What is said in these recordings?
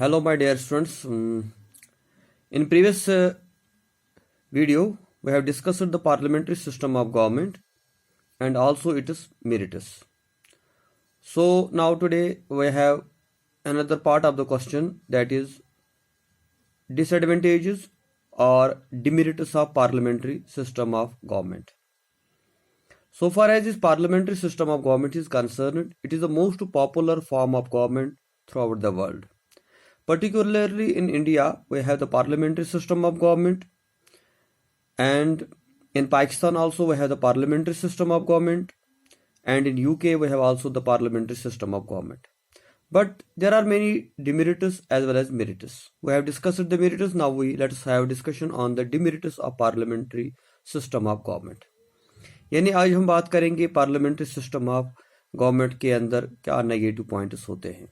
Hello, my dear students. In previous video, we have discussed the parliamentary system of government and also its merits. So now today we have another part of the question, that is disadvantages or demerits of parliamentary system of government. So far as this parliamentary system of government is concerned, it is the most popular form of government throughout the world. Particularly in India, we have the parliamentary system of government, and in Pakistan also we have the parliamentary system of government, and in UK we have also the parliamentary system of government. But there are many demerits as well as merits. We have discussed the merits. Now let us have a discussion on the demerits of parliamentary system of government. यानी आज हम बात करेंगे parliamentary system of government के अंदर क्या negative points होते हैं।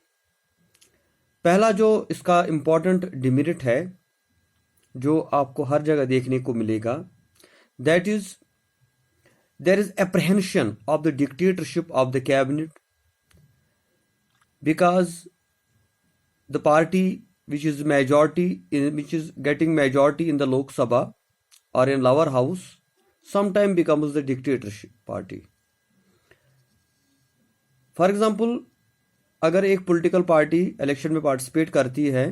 पहला जो इसका इम्पोर्टेंट डिमेरिट है जो आपको हर जगह देखने को मिलेगा, that is there is apprehension of the dictatorship of the cabinet, because the party which is getting majority in the Lok Sabha और in lower house sometime becomes the dictatorship party. For example, अगर एक पॉलिटिकल पार्टी इलेक्शन में participate करती है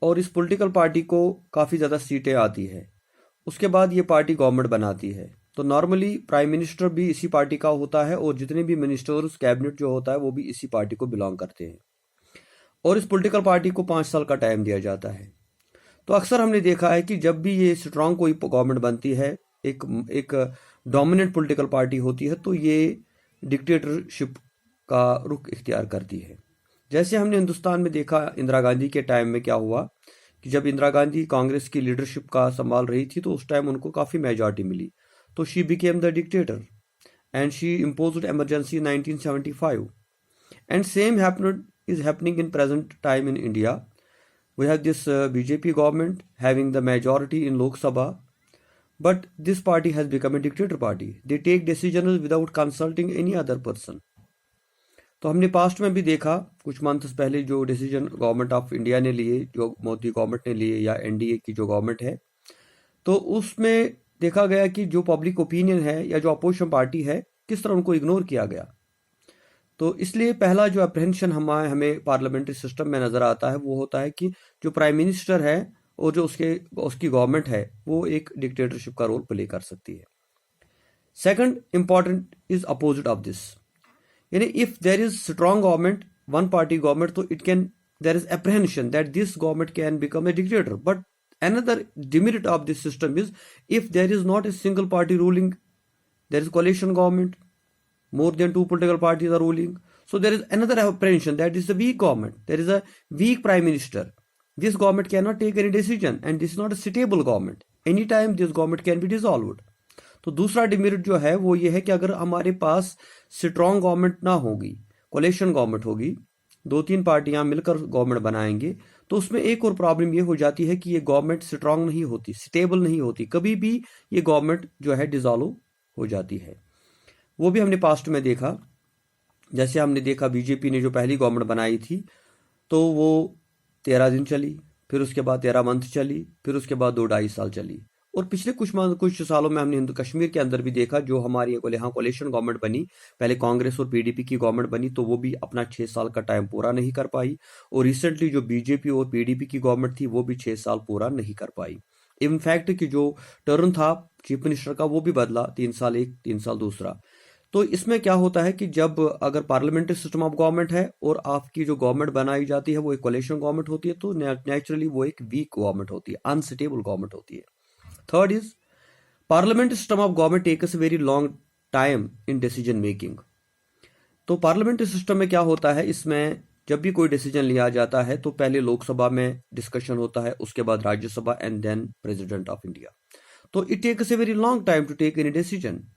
और इस political party को काफ़ी ज़्यादा सीटें आती है, उसके बाद ये पार्टी गवर्नमेंट बनाती है, तो नॉर्मली प्राइम मिनिस्टर भी इसी पार्टी का होता है और जितने भी मिनिस्टर्स कैबिनेट जो होता है वो भी इसी पार्टी को बिलोंग करते हैं, और इस पॉलिटिकल पार्टी को 5 साल का टाइम दिया जाता है। तो अक्सर हमने देखा है कि जब भी ये स्ट्रांग कोई गवर्नमेंट बनती है, एक डोमिनेंट पॉलिटिकल पार्टी होती है, तो ये डिक्टेटरशिप का रुख इख्तियार करती है। जैसे हमने हिंदुस्तान में देखा इंदिरा गांधी के टाइम में क्या हुआ कि जब इंदिरा गांधी कांग्रेस की लीडरशिप का संभाल रही थी तो उस टाइम उनको काफ़ी मेजॉरिटी मिली, तो she became the dictator and she imposed emergency in 1975. And same is happening in present time in India. We have this BJP government having the majority in Lok Sabha, but this party has become a dictator party. They take decisions without consulting any other person. तो हमने past में भी देखा कुछ months पहले जो decision government of India ने लिए, जो मोदी गवर्नमेंट ने लिए या एनडीए की जो गवर्नमेंट है, तो उसमें देखा गया कि जो पब्लिक ओपिनियन है या जो अपोजिशन पार्टी है किस तरह उनको इग्नोर किया गया। तो इसलिए पहला जो अप्रहेंशन हमें पार्लियामेंट्री सिस्टम में नज़र आता है वो होता है कि जो प्राइम मिनिस्टर है और जो उसकी गवर्नमेंट है वो एक डिक्टेटरशिप का रोल प्ले कर सकती है। Second important is opposite of this, यानी if there is strong government, one party government, तो it can there is apprehension that this government can become a dictator. But another demerit of this system is if there is not a single party ruling, there is coalition government, more than 2 political parties are ruling, so there is another apprehension that is a weak government, there is a weak prime minister, this government cannot take any decision and this is not a stable government, anytime this government can be dissolved. तो दूसरा demerit जो है वो ये है कि अगर हमारे पास स्ट्रॉन्ग गवर्नमेंट ना होगी, कोalition गवर्नमेंट होगी, 2-3 पार्टियां मिलकर गवर्नमेंट बनाएंगे, तो उसमें एक और प्रॉब्लम ये हो जाती है कि ये गवर्नमेंट स्ट्रांग नहीं होती, स्टेबल नहीं होती, कभी भी ये गवर्नमेंट जो है डिसॉल्व हो जाती है। वो भी हमने पास्ट में देखा। जैसे हमने देखा बीजेपी ने जो पहली गवर्नमेंट बनाई थी तो वो 13 दिन चली, फिर उसके बाद 13 मंथ चली, फिर उसके बाद 2-2.5 साल चली, और पिछले कुछ सालों में हमने हिंदू कश्मीर के अंदर भी देखा जो हमारी यहाँ कोalition गवर्नमेंट बनी, पहले कांग्रेस और पीडीपी की गवर्नमेंट बनी, तो वो भी अपना 6 साल का टाइम पूरा नहीं कर पाई, और रिसेंटली जो बीजेपी और पीडीपी की गवर्नमेंट थी वो भी 6 साल पूरा नहीं कर पाई। इनफैक्ट कि जो टर्न था चीफ मिनिस्टर का वो भी बदला, 3 साल एक, 3 साल दूसरा। तो इसमें क्या होता है कि जब अगर पार्लियामेंट्री सिस्टम ऑफ गवर्नमेंट है और आपकी जो गवर्नमेंट बनाई जाती है वो एक कोalition गवर्नमेंट होती है, तो नेचुरली वो एक वीक गवर्नमेंट होती है, अनस्टेबल गवर्नमेंट होती है। Third is parliamentary system of government takes very long time in decision making. तो पार्लियामेंट्री सिस्टम में क्या होता है, इसमें जब भी कोई डिसीजन लिया जाता है तो पहले लोकसभा में डिस्कशन होता है, उसके बाद Rajya Sabha and then president of India. तो it takes a very long time to take any decision.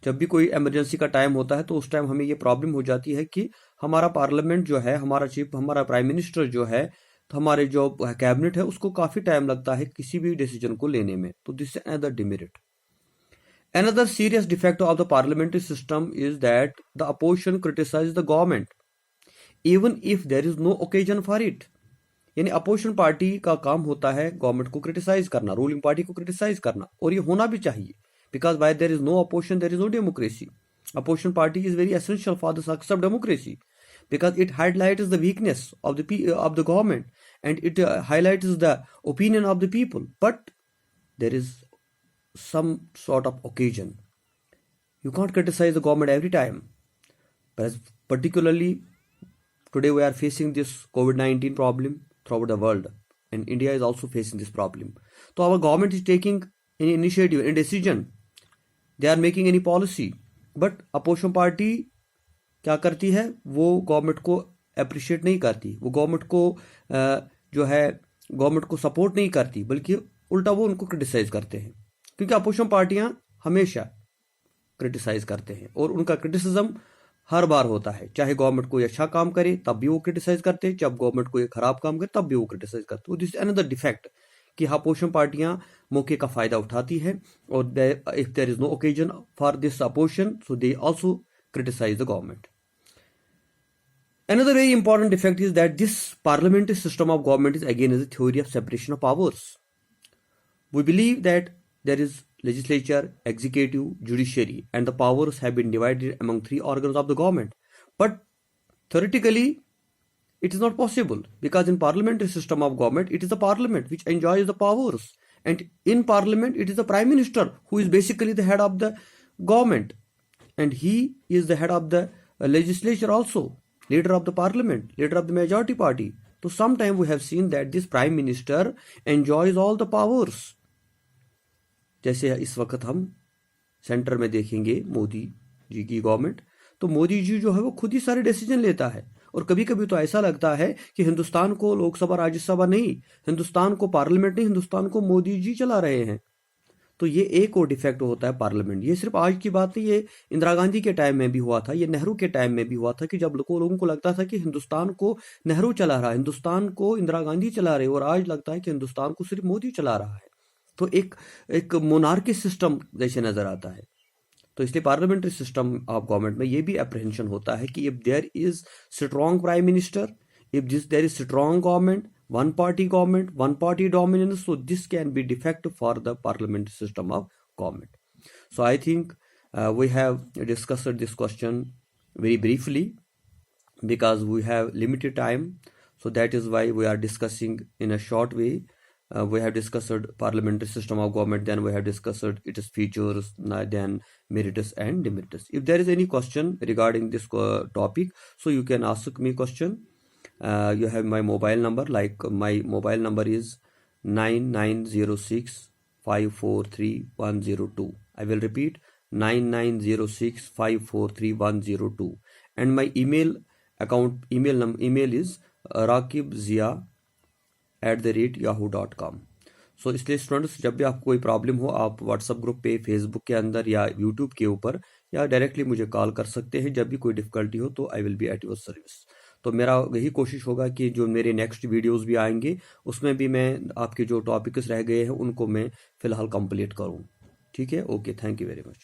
जब भी कोई इमरजेंसी का टाइम होता है तो उस टाइम हमें ये प्रॉब्लम हो जाती है कि हमारा पार्लियामेंट जो है, हमारा प्राइम मिनिस्टर जो है, तो हमारे जो कैबिनेट है उसको काफी टाइम लगता है किसी भी डिसीजन को लेने में। तो this is another demerit. Another serious defect of the parliamentary system is that the opposition criticise the government even if there is no occasion for it. यानी अपोजिशन पार्टी का काम होता है गवर्नमेंट को क्रिटिसाइज करना, रूलिंग पार्टी को criticise करना, और ये होना भी चाहिए, because why there is no opposition there is no democracy. Opposition party is very essential for the success of democracy because it highlights the weakness of the government, and it highlights the opinion of the people. But there is some sort of occasion. You can't criticize the government every time. But particularly today we are facing this COVID-19 problem throughout the world, and India is also facing this problem. So our government is taking any initiative, any decision. They are making any policy. But opposition party क्या करती है, वो government को appreciate नहीं करती, वो government को जो है गवर्नमेंट को सपोर्ट नहीं करती, बल्कि उल्टा वो उनको क्रिटिसाइज करते हैं, क्योंकि अपोजिशन पार्टियां हमेशा क्रिटिसाइज करते हैं और उनका क्रिटिसिज्म हर बार होता है. चाहे गवर्नमेंट कोई अच्छा काम करे तब भी वो क्रिटिसाइज करते हैं, जब गवर्नमेंट कोई खराब काम करे तब भी वो क्रिटिसाइज करते हैं. दिस अनदर डिफेक्ट कि अपोजिशन पार्टियां मौके का फायदा उठाती है, और if there is no occasion for this opposition so they also criticise the government. Another very important defect is that this parliamentary system of government is again is a theory of separation of powers. We believe that there is legislature, executive, judiciary, and the powers have been divided among three organs of the government. But theoretically, it is not possible, because in parliamentary system of government, it is the parliament which enjoys the powers, and in parliament it is the prime minister who is basically the head of the government, and he is the head of the legislature also, leader of the parliament, leader of the majority party. So sometime we have seen that this prime minister enjoys all the powers. जैसे इस वक्त हम centre में देखेंगे मोदी जी की government, तो मोदी जी जो है वो खुद ही सारे डिसीजन लेता है, और कभी कभी तो ऐसा लगता है कि हिंदुस्तान को लोकसभा राज्यसभा नहीं, हिंदुस्तान को पार्लियामेंट नहीं, हिंदुस्तान को मोदी जी चला रहे हैं. तो ये एक और डिफेक्ट होता है पार्लियामेंट. ये सिर्फ आज की बात नहीं, ये इंदिरा गांधी के टाइम में भी हुआ था, ये नेहरू के टाइम में भी हुआ था, कि जब लोगों को लगता था कि हिंदुस्तान को नेहरू चला रहा है, हिंदुस्तान को इंदिरा गांधी चला रहे, और आज लगता है कि हिंदुस्तान को सिर्फ मोदी चला रहा है. तो एक मोनार्की सिस्टम जैसे नजर आता है. तो इसलिए पार्लियामेंट्री सिस्टम ऑफ गवर्नमेंट में ये भी अप्रहेंशन होता है कि if there is strong prime minister, if there is strong government, one party government, one party dominance, so this can be defect for the parliamentary system of government. So I think we have discussed this question very briefly because we have limited time, so that is why we are discussing in a short way. We have discussed parliamentary system of government, then we have discussed its features, then meritus and demeritus. If there is any question regarding this topic, so you can ask me question. You have my mobile number, like my mobile number is 9906543102. I will repeat, 9906543102. And my email is rakibzia@yahoo.com. सो इसलिए students, जब भी आपको कोई problem हो, आप WhatsApp group पे, Facebook के अंदर या यूट्यूब के ऊपर, या डायरेक्टली मुझे कॉल कर सकते हैं. जब भी कोई डिफिकल्टी हो तो I will be at your service. तो मेरा यही कोशिश होगा कि जो मेरे नेक्स्ट वीडियोस भी आएंगे उसमें भी मैं आपके जो टॉपिक्स रह गए हैं उनको मैं फिलहाल कंप्लीट करूं. ठीक है, okay, thank you very much.